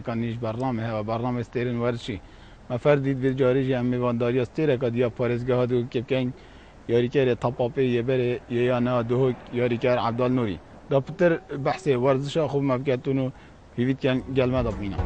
کانیش برنامه و برنامه استرین ورشی ما فردید به جاری جمع میوانداری استره که دیا پارزگاه ها دو کپکن یاری کر تپاپی یه بره یا نه دو یاری کر عبدال نوری دا پتر بحث ورزش خوب مفکتونو هیوید کن گلمه دابینا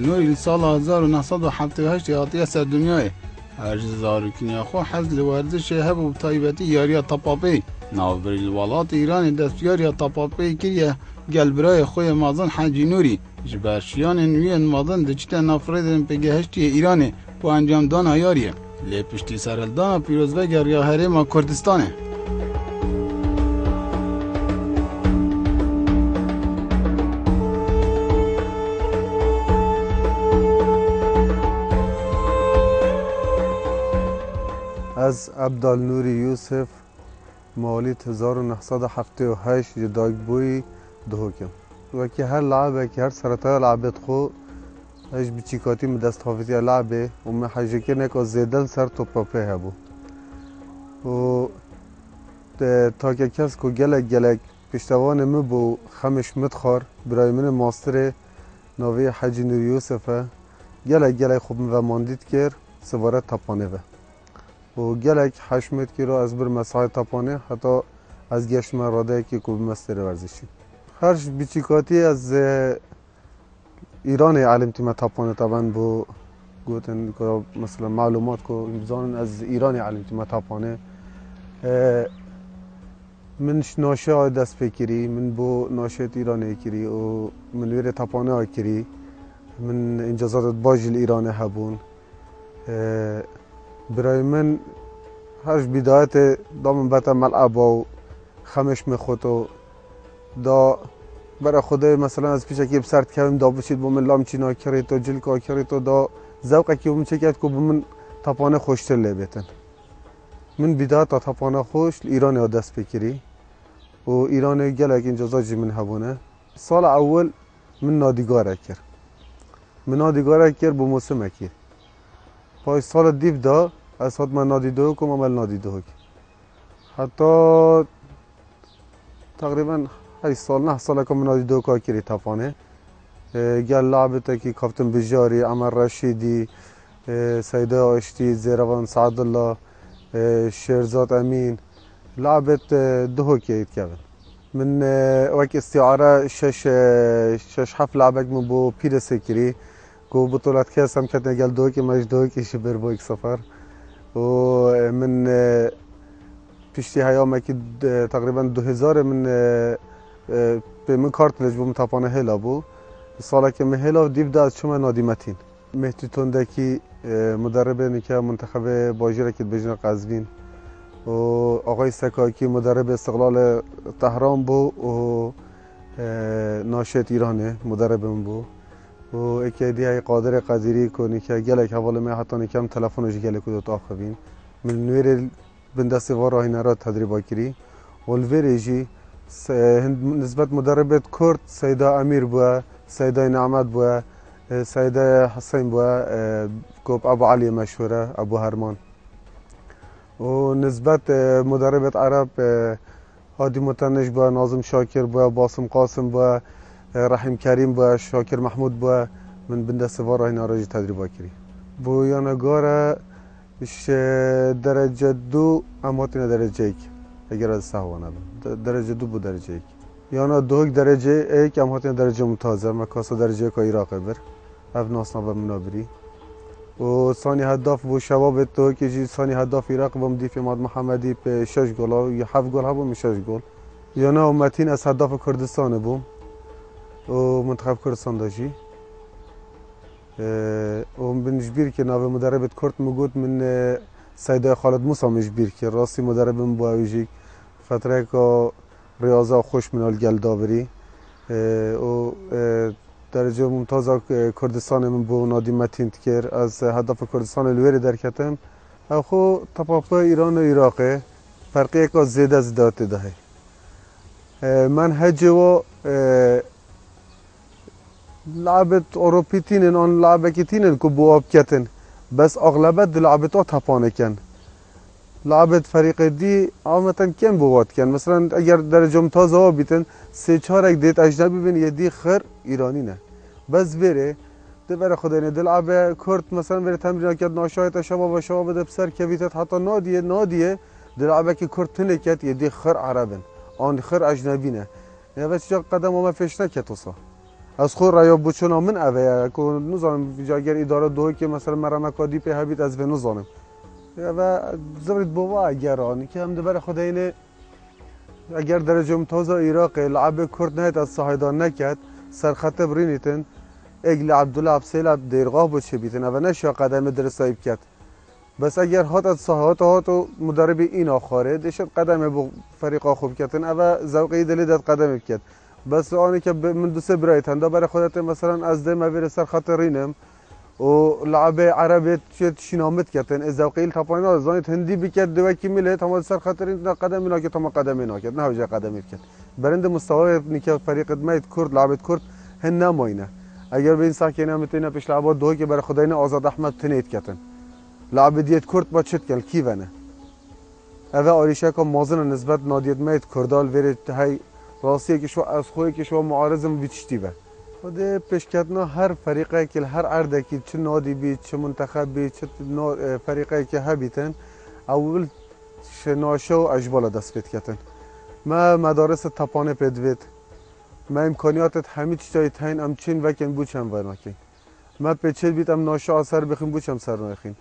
عبدالنوری سال 1978 یاتی سر دنیای هرزار کنیا خو حز لورزش هبو تایبتی یاریا تپاپی ناوبر الولات ایران دستیاریا تپاپی کریه گلبرای خوی مازن حاجی نوری جبرشیان نوین مازن دچتا نفردن پگهشتی ایرانی با انجام دان یاریه لپشتی سرالدان پیروزوگر یا هرم کردستانه از عبدالنوری یوسف موالید 1978 داگبوی دهوکم و که هر لعبه که هر سرطای لعبت خو اش بچیکاتی مدست حافظی لعبه و من حجکه نکا زیدل سر توپاپه هبو و تا که کس که گلک پشتوان مبو خمش مدخار برای من ماستر ناوی حاجی نوری یوسفه گلک خوب و ماندید کرد سوارت تپانه و و گلک حشمت کی رو از بر مساحت تپانه حتی از گشت مراده که کوب مستر ورزشی هرش بیچیکاتی از ایران علم تیم تپانه طبعا بو گوتن که مثلا معلومات کو امزان از ایران علم تیم تپانه من ناشه دست فکری من بو ناشه ایرانی کری و من ویر تپانه کری من انجازات باجل ایران هبون برای من هرش بدایت دامن بتا ملعب و خمش میخوتو دا برای خدا مثلا از پیش که بسرد کردم دا بشید با من لام چینا کری تو جل کا کری تو دا ذوقی که بوم چکت کو من تپانه خوشتر لبتن من بدایت تا تپانه خوش ایران ها دست بکری و ایران گلک انجازات جی من هبونه سال اول من نادیگاره کرد من نادیگاره کرد با موسم اکی پای سال دیو دا از خود من نادیده کم عمل نادیده حتی تقریبا 8 سال 9 سال که من نادیده که کری تپانه گل لعبته که کافتن بجاری عمر رشیدی سیده آشتی زیروان سعدالله شیرزاد امین لعبت ده که کردن من وقت استعاره شش حفل لعبک من بو پیرسه کری کو بطولت کاس هم کتن گل دو که مش دو که شبر با یک سفر و من پیشتی هیام که تقریبا 2000 من به من کارت لجبوم تپانه هلا بو سالا که مهلا دیو داد شما نادیمتین مهدی تندکی مدرب نکه منتخب باجره که بجنه قزوین و آقای سکاکی مدرب استقلال تهران بو و ناشط ایرانه مدربم بو و اکیدی های قادر قدیری کنی که گلک حواله می حتی نکم تلفنش گلک دو تا آخوین من نویر بندست وار راهی نراد تدریبا کری و الویریجی نسبت مدربت کرد سیده امیر بوا سیده نعمت بوا سیده حسین بوا کوب ابو علی مشهوره ابو هرمان و نسبت مدربت عرب هادی متنش بوا ناظم شاکر بوا باسم قاسم بوا رحیم کریم با شاکر محمود با من بنده سوار این آراجی تدریبا کری بو یانگاره درجه دو اماتین درجه ایک اگر از سهوانه درجه دو بو درجه ایک یانا دو درجه ایک اماتین درجه ممتازه مکاسا درجه که ایراقه بر اف ناسنا و منابری و ثانی هداف بو شباب تو که جی ثانی هداف ایراق بو مدیف اماد محمدی به 6 گل یا 7 گل هبو می 6 گل یانا امتین از هداف کردستان بوم و منتخب کردستان داشتی و من جبیر که ناو مدربت کرد مگود من سیده خالد موسی مجبیر که راستی مدربم با ویژی فتره که ریاضه خوش منال گل داوری و درجه ممتاز کردستان من بو نادی متین کر از هدف کردستان الویری درکتم خو تپاپه ایران و عراقه فرقی که زیاده زیاده ده من هجی و لعبت اوروپی تینن آن لعبه که تینن که بو آب کتن بس اغلبت لعبت ها تپانه کن لعبت فريق دي عامة كم بوات كان مثلا اگر درجه ممتاز ها بیتن سه چهار اک دیت اجنبی بین یه دی خر ایرانی نه بس بره ده بره خدا اینه دل لعبه کرد مثلا بره تمرین کرد ناشایت شباب ده بسر کویتت حتی نادیه دل لعبه که کرد تنه کرد یه دی خر عربن آن خر اجنبی نه یا بس جا قدم ما فش نکت وصا از خود ریا بچونا من اوه که نزانم جاگر اداره دوی که مثلا مرمکادی په هبیت از به نزانم و زبرد بوا اگرانی که هم دبر خدا اینه اگر درجه ممتاز عراق لعب کرد نهید از صاحدان نکد سرخط برینیتن اگل عبدالله عبسیل دیرگاه بچه بیتن و نشیا قدم درستایب کد بس اگر هات از صاحات و مدرب این آخاره دشت قدم با فریقا خوب کتن و زوقی دلی داد قدم کد بس آنی که من دو سه برایتن دا برای خودت مثلا از ده مبیر سرخط رینم و لعب عربی شنامت کردن از ذوقیل تپاینا زانیت هندی بکرد دو کی میله تمام سر خاطرین قدم اینا که تمام قدم اینا کرد نه وجه قدم کرد برند مستوای نیکه فريق مایت کرد لعبت کرد هن نماینه اگر به این ساکنه متینه پیش لعبات دو که برای خداینا آزاد احمد تنید کردن لعب دیت کرد با چت کل کی ونه اوه آریشه که مازن نسبت نادیت مایت کردال ورد های راسیه که شو از خوی که شو معارضم بیچتی به خود پیشکتنا هر فريقه که هر عرضه که چه نادی بی چه منتخب بی چه فريقه که هبیتن اول شناشه و اجبال دست بید کتن ما مدارس تپانه پدوید ما امکانیاتت همه چیزای تاین امچین وکن بوچم وناکین ما پیچید بیتم ناشه اثر بخیم بوچم سر ناخین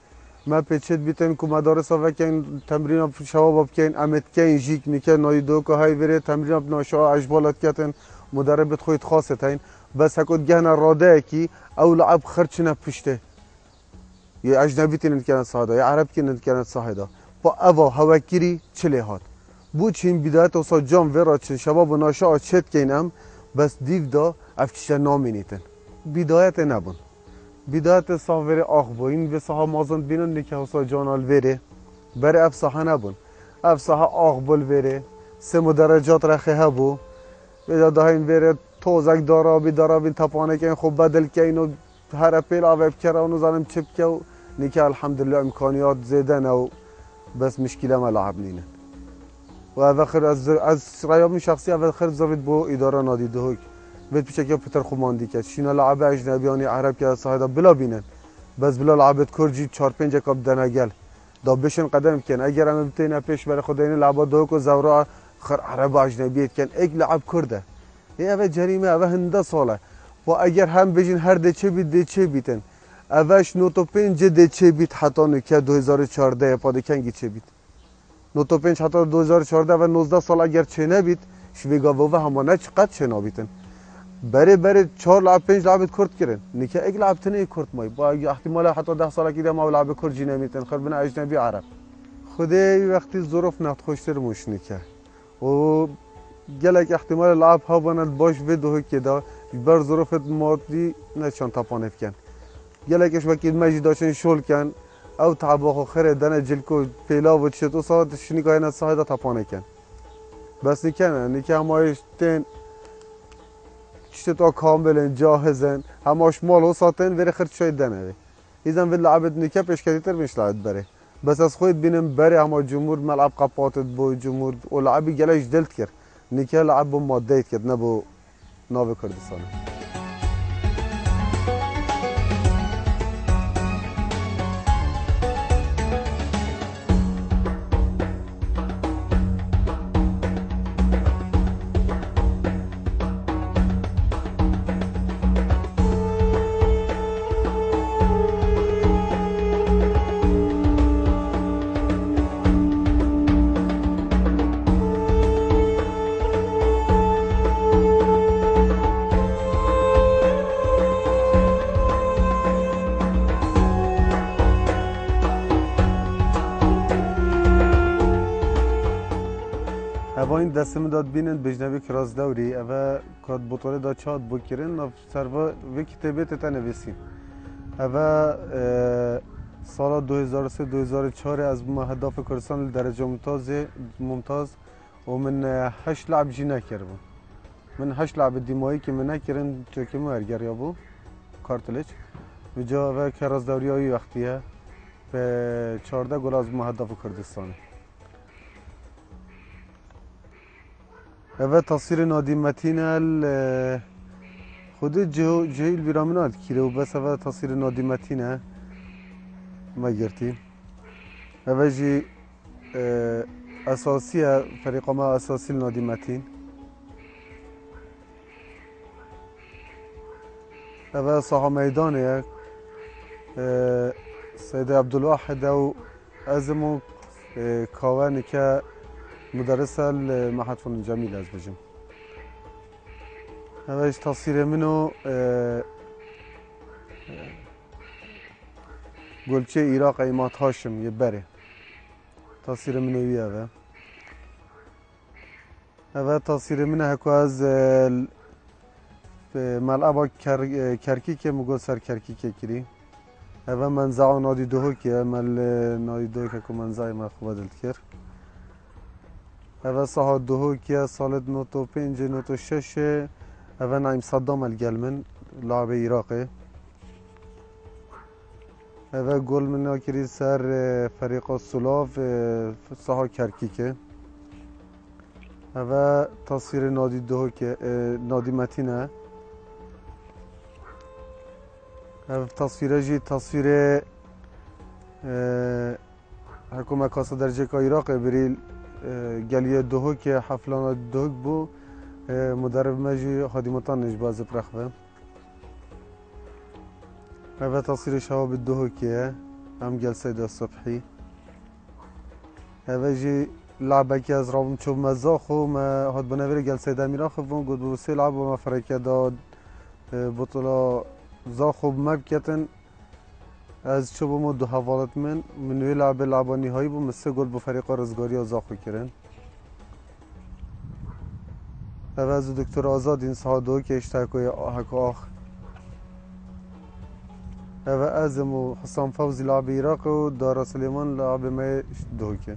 ما پیچید بیتم که مدارس وکن تمرین شباب بکن امت کن جیک نیکه نای دو که های وره تمرین ناشه اجبالت کتن مدربت خویت خاصه تاین بس هکود گهنا راده کی او لعب خرچ نپشته یا اجنبی تینند کنند صاحدا یا عرب کنند کنند صاحدا با اوا هواکیری چله هات بود چین بدایت اوسا جام ورا چین شباب و ناشا چت کینم بس دیو دا افکشتر نامینیتن بدایت نبون بدایت صاحب آخ بو این به صاحب مازند بینن نکه اوسا جانال وره بره اف صاحب نبون اف صاحب آخ بول وره سه مدرجات رخه هبو به داهین وره توزک دارابی تپانه کن خوب بدل کن و هر اپیل آویب کرا و نزانم چپ که و نیکه الحمدلله امکانیات زیدن و بس مشکل ما لعب نینن و اواخر از رایام شخصی اواخر زرد بو اداره نادی دهوک بهت پیشه که پتر خوماندی کرد شینا لعب اجنبیانی عرب که صاحدا بلا بینن بس بلا لعبت کرجی 4-5 کاب دنگل دا بشن قدم کن اگر هم بتین پیش برای خدا این لعبات دهوک و زورا خر عرب اجنبیت کن اگ لعب کرده اوه جریمه اوه هنده ساله و اگر هم بجین هر دچه بیت دچه بیتن اوهش نوتو پنج دچه بیت حتی نکه 2014 پاده کنگی چه بیت نوتو پنج حتی 2014 و 19 سال اگر چه نبیت شویگا و همانه چقدر چه نبیتن بره 4 لعب 5 لعبت کرد کرن نکه اگ لعب تنه کرد مای با احتمال حتی 10 سال که ما لعب کرد جی نمیتن خر بنا اجنبی عرب خدای وقتی ظروف نخوشتر مش نکه و گلک احتمال لعب ها بانند باش ویدو که دا بر ظروف مادی نشان تپانه کن گلکش وکیل مجید داشتن شل کن او تعباخو خره دنه جلکو پیلا و چطور ساعت شنیگاه این ساعت تپانه کن بس نکنه نکه همایش تین چطور کامل جاهزن هماش مال و ساعتین وری خرد شاید دنه ایزن وی لعبت نکه پیشکتی تر میش لعبت بره بس از خود بینم بره همه جمهور ملعب قپاتت بو جمهور و لعبی گلش دلت کرد نیکه لعب با ماده کرد نه با ناو کردستانه این دستم داد بینن بجنبی کراس دوری اوه کاد بطوله دا چاد بکرین و سروا وی کتابه تا نویسیم اوه سال 2003-2004 از ما هداف کردستان درجه ممتاز و من 8 لعب جی نکردم. من 8 لعب دیمایی که من نکردم چون ما ارگریا بو کارتلج وجا و کراز دوریایی وقتیه به 14 گل از ما هداف کردستان. و تصویر نادی متین خود جهیل بیرامنات کیره و بس و تصویر نادی متینه ما گرتیم. اوجی اساسیه فريق ما اساسي نادي متين. هذا صاحب ميدانه سيد عبد الواحد او ازمو كاواني كمدرس المعهد فنون جميل از بجم. هذا تصوير منه گلچه عراق ایمات هاشم یه تصویر منو ویاه و تصویر منو هکو از ملعب کرکیک مگو سر کرکیک کری و منزع نادی دوه که مل نادی دوه که کو منزع ما خوب دلت کر و صحه دوه که سال 95 96 و نایم صدام الگلمن لاعب عراقی و گل من کری سر فريق السلاف صحه کرکیکه و تصویر نادی دوه که نادی متینه و تصویر حکومت کاسا درجه که عراق بریل گلیه دوه که حفلان دوه بو مدرب مجی خادمتان نجباز پرخوه و تصویر شهاب الدوه که هم جلسه دا صبحی و جی لعبه که از رابم چوب مزاخو ما هاد بنویر جلسه دا میراخو و گود بوسی لعب و ما فرکه داد بطلا زاخو مبکتن از چوب مو دو حوالت منوی لعبه نهایی بو مثل گل بو فریقا رزگاری و زاخو کرن و از دکتر آزاد این ساعدو که اشتاکوی حکو آخ و ازم و حسام فوزی لاعب عراق و دارا سلیمان لاعب ما دوکه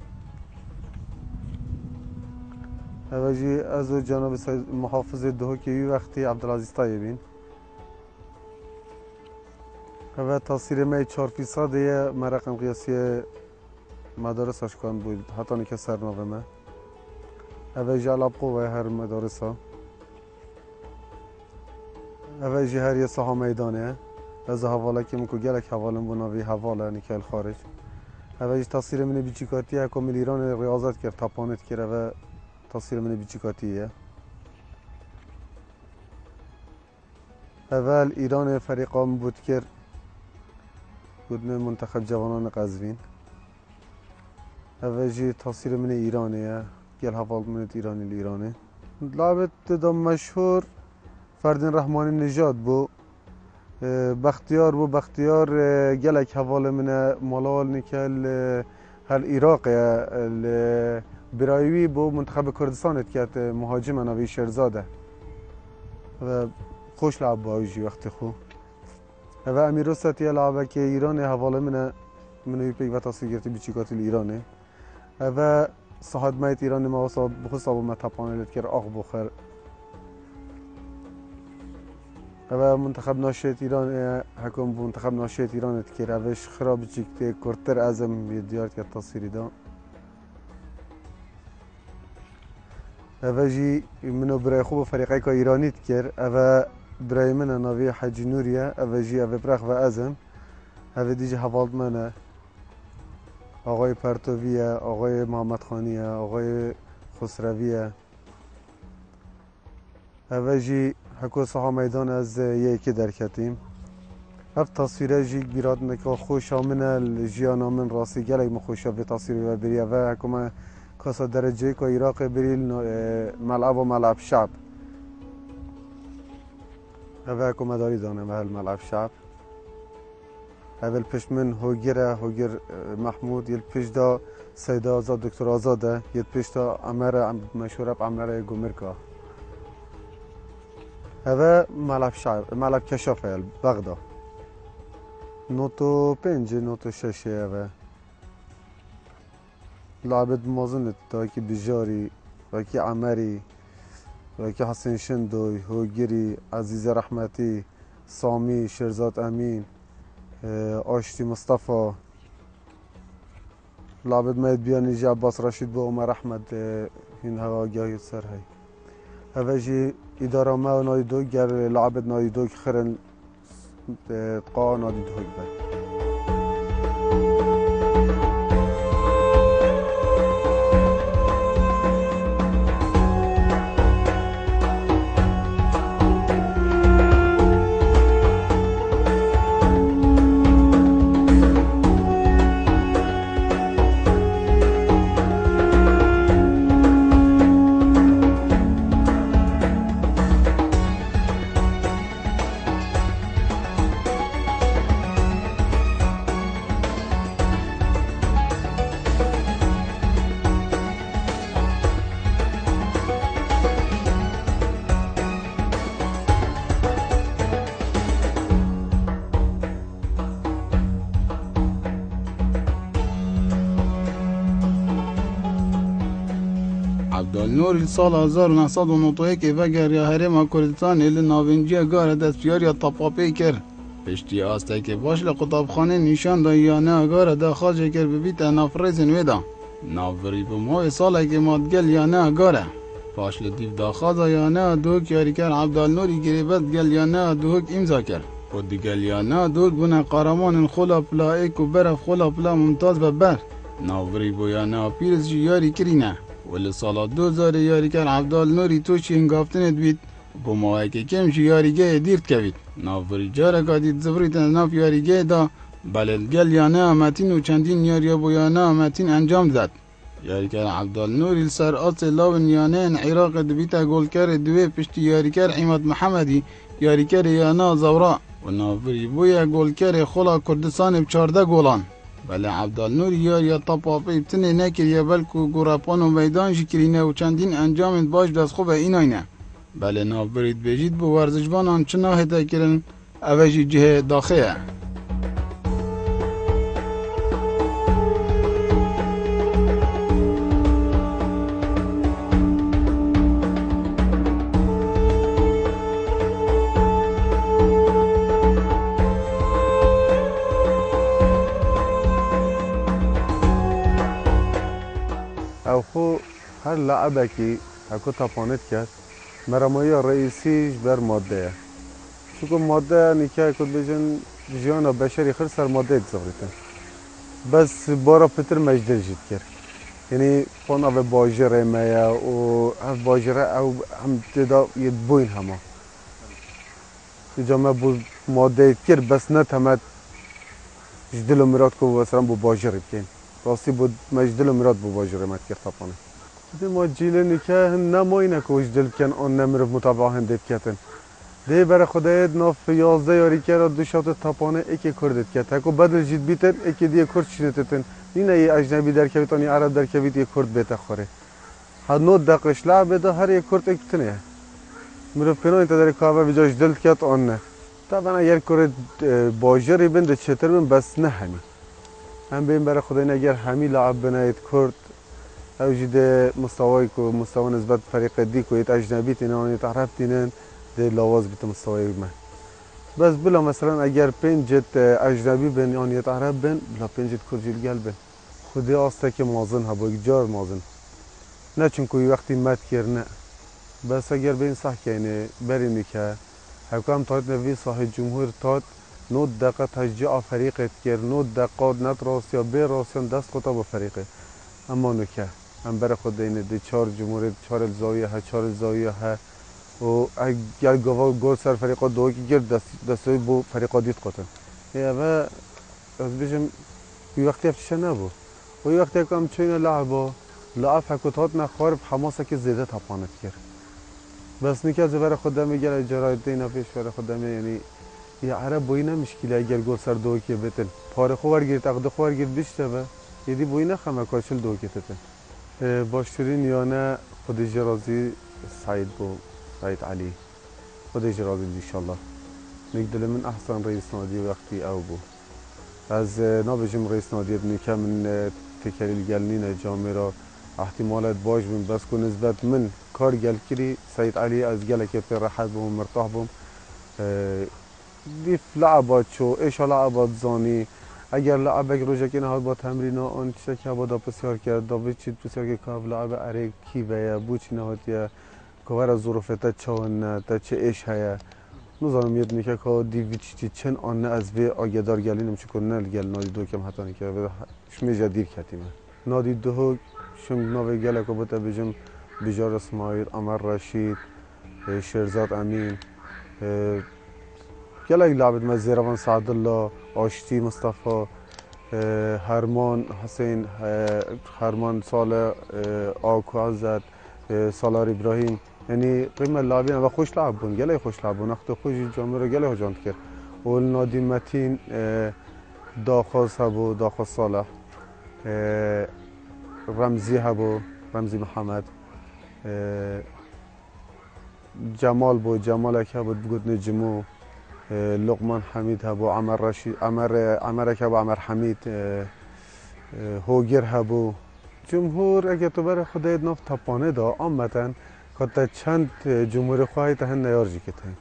و جی از جناب محافظ دوکه یه وقتی عبدالعزیز طیبین و تصویر ما 4% یه مرقم قیاسی مدارس اشکان بود حتی نکه سرنامه ما و جی علاب قوه هر مدارس ها و جی هر یه ساحه میدانه از حواله که مکو گلک حوالم بناوی حواله نکل خارج اوج تصویر من بیچیکاتیه که مل ایران ریاضت کرد تپانت کرد و تصویر من بیچیکاتیه اول ایران فریقام بود کرد بود منتخب جوانان قزوین اوجی تصویر من ایرانیه گل حوال من ایرانه لعبت دام مشهور فردین رحمانی نژاد بو بختیار گلک حواله من مالال نکل هل عراق برایوی بو منتخب کردستان کت مهاجم نوی شرزاده و خوش لعب باوجی وقت خو و امیرستیه لعبه که ایران حواله منوی پیک و تصویر گرفتی بیچیکات ایرانه و صحت مایت ایران ما وصاب بخصوص ابو متپانلت کر آق بخر و منتخب ناشئ ایران حکم منتخب ناشئ ایران تکر اوش خراب چیکته کرتر ازم دیار که تصویری دا اوجی منو برای خوب فریقی که ایرانی تکر او برای من ناوی حج نوریه اوجی او برخ و ازم او دیجی حوالد منه آقای پرتویه آقای محمد خانیه آقای خسرویه اوجی حکو صحا میدان از یکی درکتیم هف تصویره جی بیراد نکا خوشا من الجیانا من راستی گلک مخوشا به تصویر و بریه و حکو ما کاسا درجه که عراق بریل ملعب و ملعب شعب و حکو ما داری دانه محل ملعب شعب اول پشت من هوگر محمود یل پشت دا سید آزاد دکتر آزاده یل پشت دا عمر مشهور عمر گمرکا هذا ملعب شعب ملعب كشافة بغداد نوتو پنج نوتو ششه و لعبت مازن تاکی بجاری وکی عمری وکی حسین شندوی هوگیری عزیز رحمتی سامی شرزاد امین آشتی مصطفى لعبت ماید بیانی جا عباس رشید با عمر احمد این هوا گاهی سر هی هواجی اداره ما و نایدو گر لعبت نایدو خرن قا نایدو بر عبدالنور سال 1991 وگر یا هرم کردستان ال ناوینجی گار دستیاری طپاپی کرد. پشتی آسته که باش لقطابخانه نشان دا یا نه گار دا خاجه کرد ببیت نافریزن ویدا. ناوری بمای ساله که مادگل یا نه گاره. پاش لطیف دا خازا یا نه دوک یاری کرد عبدالنوری گریبت گل یا نه دوک امضا کرد. و دیگل یا نه دوک بونه قارمان خلا پلا ایک و برف خلا پلا ممتاز ببر. ناوری بو یا نه پیرز یاری کرینه. ولی سال 2000 یاری کرد عبدالنوری توشی انگافتنت بید با ماهی که کمش یاریگه دیرت کوید ناوری جاره کادید زبریت ناف یاریگه دا بلدگل یا نه متین و چندین یاری با یا نه متین انجام داد یاری کرد عبدالنوری سر آس لاون یا نه ان عراق دبیتا گل کرد دوی پشتی یاری کرد عماد محمدی یاری کرد یا نه زورا و ناوری بویا گل کرد خلا کردستان ب14 گولان بله عبدالنور یا طپاپی بتنه نکریه بلکو گوراپان و میدان شکرینه و چندین انجام باش دست خوبه این آینه بله نابرید بجید بو ورزشبانان چناه هده کرن اوجی جه داخله او خو هر لعبه که هکو تپانت کرد مرمایی رئیسیش بر ماده چون ماده نیکه کد بجن جیان بشری خر سر ماده زغریتن بس بارا پتر مجدل جید کرد یعنی خون او باجره میا و او باجره او هم تدا ید بوین همه جامعه بو ماده کرد بس نه تمت جدل و مراد که بسرم بو باجره بکن راستی بود مجدل و مراد بو باجره مد کرد تپانه ما جیل نیکه نمایی نکوش دل کن آن نمرف مطابعه هندید کتن ده برای خدایت ناف 11 یاری کرد دو شات تپانه اکی کردید کت هکو بدل جید بیتن اکی دیگه کرد شنیتتن نه یه اجنبی در کبیت آنی عرب در کبیت یه کرد بیت خوره هر 9 دقیقه لعبه ده هر یک کرد اکتنه مرف کنه انت در کابه بجاش دل کت آن نه طبعا اگر کرد باجری بند چطور بند بس نه همی هم بین برای خدای اگر همی لعب بناید کرد او جده مستوای کو مستوى نسبت فريق دي كو اجنبي تنان تعرف تنان ده لواز بت مستوى ما بس بلا مثلا اگر پنجت اجنبي بن يعني تعرف بن بلا پنجت كرجل قلب خدي آسته که مازن ها بگجار مازن نه چون کوی وقتی مد کرنه بس اگر بین صح کنه برینی که حکام تاید نوی صاحب جمهور تاید 9 دقیقه تشجیع فريقت کر 9 دقیقه نت راست یا به راستیان دست خطا با فريقه اما نکه هم برای خود اینه دی 4 جمهوری 4 زاویه ها 4 زاویه ها و اگر گل سر فريقا دو کی گرد دستوی بو فريقا دید قطن یا و از بیشم بی وقتی افتشه نبو و بی وقتی کم چین لعبا لعب حکوتات نخوار حماسه که زیده تپانت کرد بس نکه از برای خود میگه اجرای دینا پیش برای خود یعنی یا عرب بوی نمشکلی اگر گل سر دو کی بتن پاره خوار گیر تقد خوار گیر بیشتر و یدی بوی نخمه کاشل دو کی تتن باشترین یا نه خودش راضی سعید بو سعید علی خودش راضی ان شاء الله نقدر من احسن رئيس نادي وقتي او بو از نابجم رئیس نادیت نیکه من تکلیل گلنین جامعه را احتمالات باش بیم بس که نسبت من کار گل کری سید علی از گل که پر راحت بوم مرتاح بوم دیف لعبات شو ایش لعبات زانی اگر لعبک روزه که نهاد با تمرین آن چیزی که با داپسیار کرد داوید چیت بسیار که کاف لعب اره کی بیا بوچ نهاد یا کار ظروفت چون تا چه ایش هیا نظام یاد میکنه که دیوید چی آن از وی آگدار گلینم چی کنه گل نادی دو کم حتی نکرد شمی جدید کتیمه نادی دو شم نوی گله که بوده بجم بجار اسماعیل عمر رشید شیرزاد امین گله لعبت ما زیروان سعد الله آشتی مصطفی هرمان حسین هرمان صالح آکو عزت سالار ابراهیم یعنی قیمه لاعبین و خوش لعب بون گله خوش لعب بون اخت خوش جامعه رو گله هجانت کرد و نادی متین داخوز هبو داخوز صالح رمزی هبو رمزی محمد جمال بو جمال اکی هبو بگود نجمو لقمان حمید هبو عمر رشید عمر اکی هبو عمر حمید هوگر هبو جمهور اگه تو بر خدای ناف تپانه دا آمدن که چند جمهور خواهی تهن نیارجی که تهن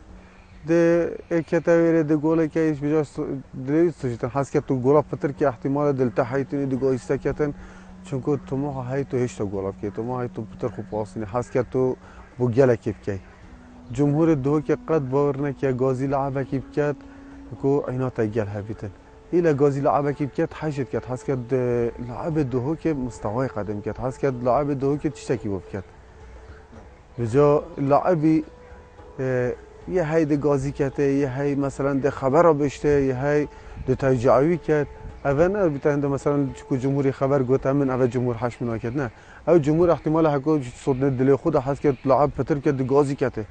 ده اکه تاویره ده گوله که ایش بجاست دلیت سوشیتن حس که تو گولا پتر که احتمال دلتا حیتونی ده گویسته کتن چونکه تو ما های تو هشتا گولا که تو ما های تو پتر خوب آسینی حس که تو بو گله کیف که جمهور دو که قد باور نکه گازی لعبه کیف کت که اینا تا گل هبیتن ایلا گازی لعبه کیف کت حشد کت حس که لعب دو که مستوای قدم کت حس که لعب دو که چی کی وب کت بجا لعبی یه های ده گازی کته یه های مثلا ده خبر را بشته یه های ده تجاوی کت اول نه بیتند مثلا چکو جمهوری خبر گوته من اول جمهور حش منا کت نه او جمهور احتمال حکو صد دل خود حس که لعب پتر کت ده گازی کته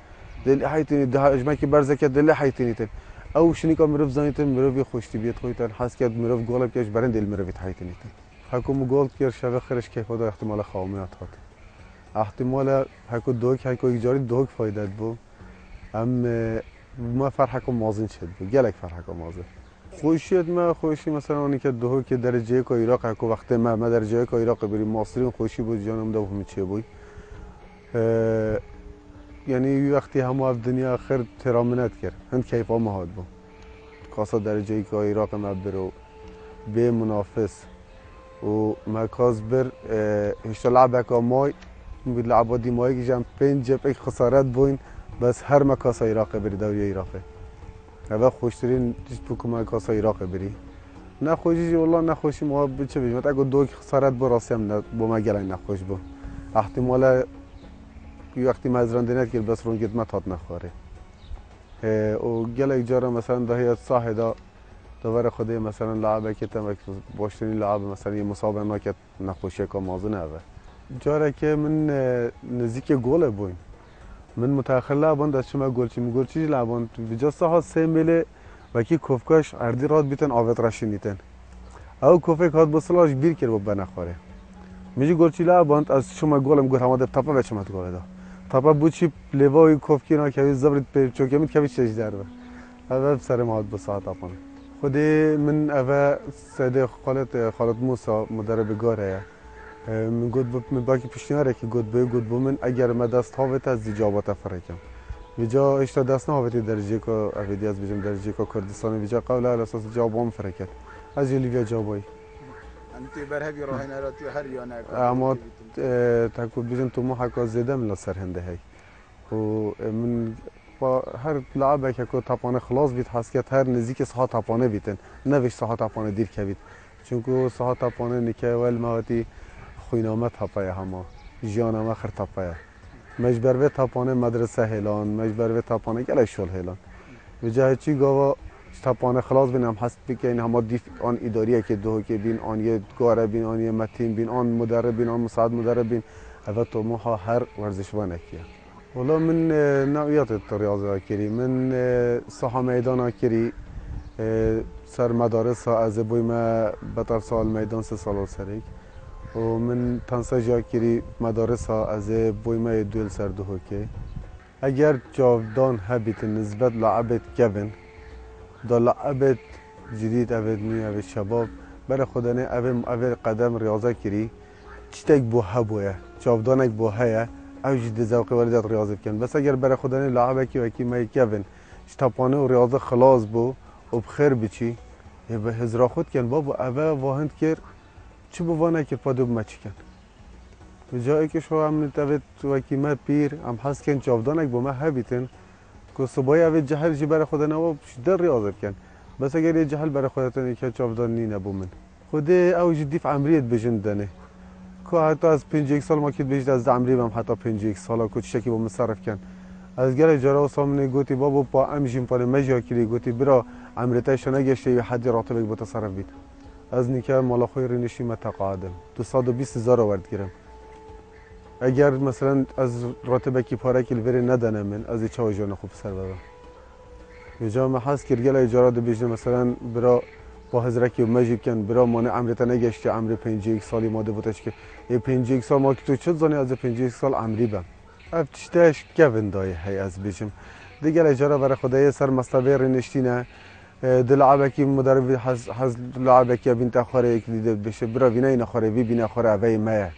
دل حیتنی ده اجماع که برزه کت دل حیتنی تن او شنی که مرف زانیتن مرف خوشتی بیت خویتن حس که مرف گالب کش برند دل مرف حیتنی تن حکو مگال کر شب خرش که خدا احتمال خوامیات هات احتمال حکو دوک حکو ایجاری دوک فایده بو ام ما فرحك مازن شد گلک فرحك مازن خوشیت ما خوشی مثلا اونی که دو که درجه که عراق حکو وقت ما درجه که عراق بریم ماسترین خوشی بود جانم دو همه چی بود یعنی وقتی همه اف دنیا آخر ترامنت کرد هند کیفا مهاد بود کاسا درجه که عراق ما برو به منافس و مکاز بر هشت لعبه که مای لعبه دی مای که جم پنج جب خسارت بوین بس هر مکاس عراق بری دوری عراقه اول خوشترین تو مکاس عراق بری نخوشی والله نخوشی ما چه بگیم اگه دو خسارت براسیم نه با ما گلای نخوش بو احتمال وقتی مزرنده نت کرد بس رونگت ما تات نخوره و گلای جاره مثلا دهیت صاحدا دوباره خدای مثلا لعبه که تم باشترین لعبه مثلا یه مسابقه ناکت نخوشی که مازن اوه جاره که من نزدیک گل بویم من متأخر لعبان دست شما گلچی لعبان بجا ساعت 3 میله و کی کوفکاش اردی راد بیتن آوت راشینیتن او کوفک هات بسلاش بیر کرد و بنخوره میجی گلچی لعبان از شما گلم گل هم ده تاپا به شما گل دا تاپا بوچی لیوای کوفکی نا که زبرت به چوکیمت که بیش در و اول سر ما به ساعت اپن خودی من اول سید خالد موسی مدرب گاره من گفت من باقی پیشنهاد که گفت من اگر من دست هاوت از جوابات فرکم ویجا اشتا دست نهاوتی درجه که اویدی از بجم درجه که کردستان ویجا قبل على اساس جوابم فرکت از لیویا جوابی انت برهبی راه نراتی هر یا نه اما تاکو بجم تو ما حکا زیده من سر هنده هی و من با هر لعبه که تاپانه خلاص بیت حسکت هر نزدیک ساعت تاپانه بیتن نوش ساعت تاپانه دیر که بیت چونکو ساعت تاپانه نکه ول ماوتی خوینامه تاپایه همه جیانامه خر تاپایه مجبر به تاپانه مدرسه هیلان مجبر به تاپانه گله شل هیلان و جای چی گاوا تاپانه خلاص بینم هست بکن همه دیف آن اداریه که دو که بین آن یه گاره بین آن یه متین بین آن مدرب بین آن مساعد مدرب بین اول تو ما هر ورزش بانه کیه والله من نوعیت ریاضه کری من ساحه میدان کری سر مدارس از بوی ما بطر سال میدان 3 سال سریک و من تنسا جا کری مدارس از بوی ما دویل سر دو که اگر جاودان هبیت نسبت لعبت کبن دا لعبت جدید اوید نوی اوید شباب برای خدا نه اوید قدم ریاضه کری چتک بو هبویه چاودانک بو هیا او جدی ذوقی والدت ریاضه بکن بس اگر برای خدا نه لعبه کی و کی می کبن شتاپانه و ریاضه خلاص بو و بخیر بچی به هزرا خود کن بابا اوه واهند کر چی بو وانه کر پادو بمچی کن به جایی که شو هم نتوید و کی ما پیر هم حس کن چاودانک بو ما هبیتن که صبحی اوید جهل جی برای خدا نه شدر ریاضه بکن بس اگر یه جهل برای خودتون که چاودان نی نبو من خود او جدی في عمریت بجندنه که حتی از 5 سال ما که بجد از عمری بم حتی 5 سال که چشکی با مصرف کن از گل جرا و سامنه گوتی بابا با امجیم پاره مجا کلی گوتی برا عمرتش نگشته یه حدی راتبک با تصرف بید از نیکه مالا خوی رنشی متقاعدم 220,000 ورد گیرم اگر مثلا از راتبکی پاره کل وری ندنم من از چه جان خوب سر بابا یجا ما حس کرد گل اجاره دو بجنه مثلا برا با هزرکی و مجیب کن برا مانه عمرت نگشته عمر 5 سالی ماده بودش که یه 5 سال ما که تو چه زنی از 5 سال عمری بم افتشتش کون دای هی از بجم دیگه اجاره برای خدای سر مصطفی رنشتینه دلعبکی مدرب حز لعبکی بنت خاره یک دیده بشه برا وینای نخاره بی بینه خاره اوی مایه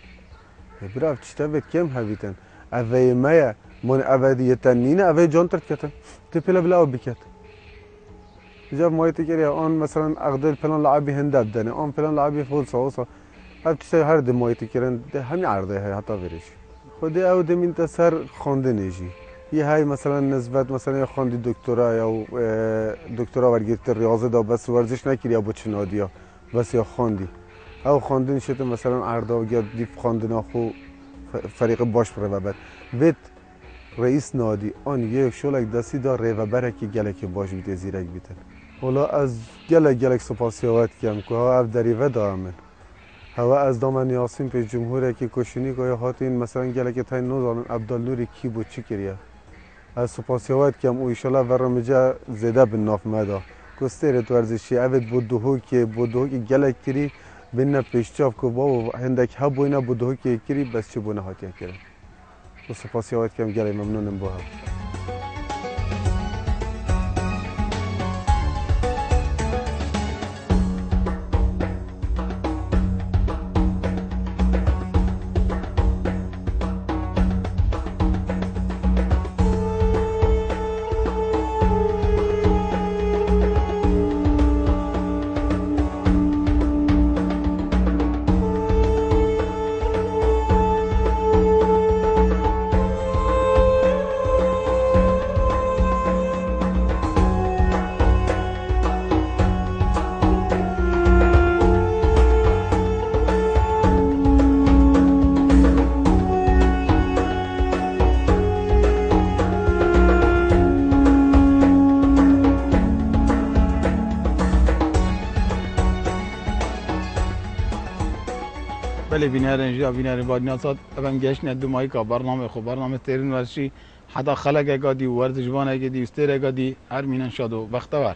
برا افتشته بید کم هبیتن اوی مایه من اوی تنینه اوی جان ترد کتن تپیله بلا او بکت جاب مایتی که آن مثلا اقدر پلان لعبی هنده بدنه آن پلان لعبی فول سوسا افتشته هر دم مایتی که همین عرضه های حتی برش خود او دم این تسر خونده نیجی یه های مثلا نسبت مثلا خواندی دکترا یا دکترا ورگیت ریاضه دا بس ورزش نکری یا بچنادیا بس یا خواندی او خواندن شد مثلا عرضه یا دیپ خواندن آخو فریق باش بره بعد وید رئیس نادی آن یک شولک دستی دا ریو بره که گلک باش بیت زیرک بیتن حالا از گلک سپاسیات کم که ها اف دریوه دا من هوا از دامن یاسین به جمهوری که کشونی که هاتین مثلا گلک تاین نوزانن عبدالنوری کی بود چی کریه از سپاسیات کم او ایشالا ورمجا زده به ناف مدا کستیرت ورزشی اوید بودوهو که گلک کری بین پیشچاف که بابا هندک ها بوینا بودوهو که کری بس چی بونه هاتیه کرد و سپاسیات کم گلی ممنونم با هم بله بینارن جا بینارن بعد نیازات ابن گشت ندو مایی که برنامه ترین ورشی حتی خلق اگادی ورزشوان اگادی استر اگادی هر مینن شاد و بختور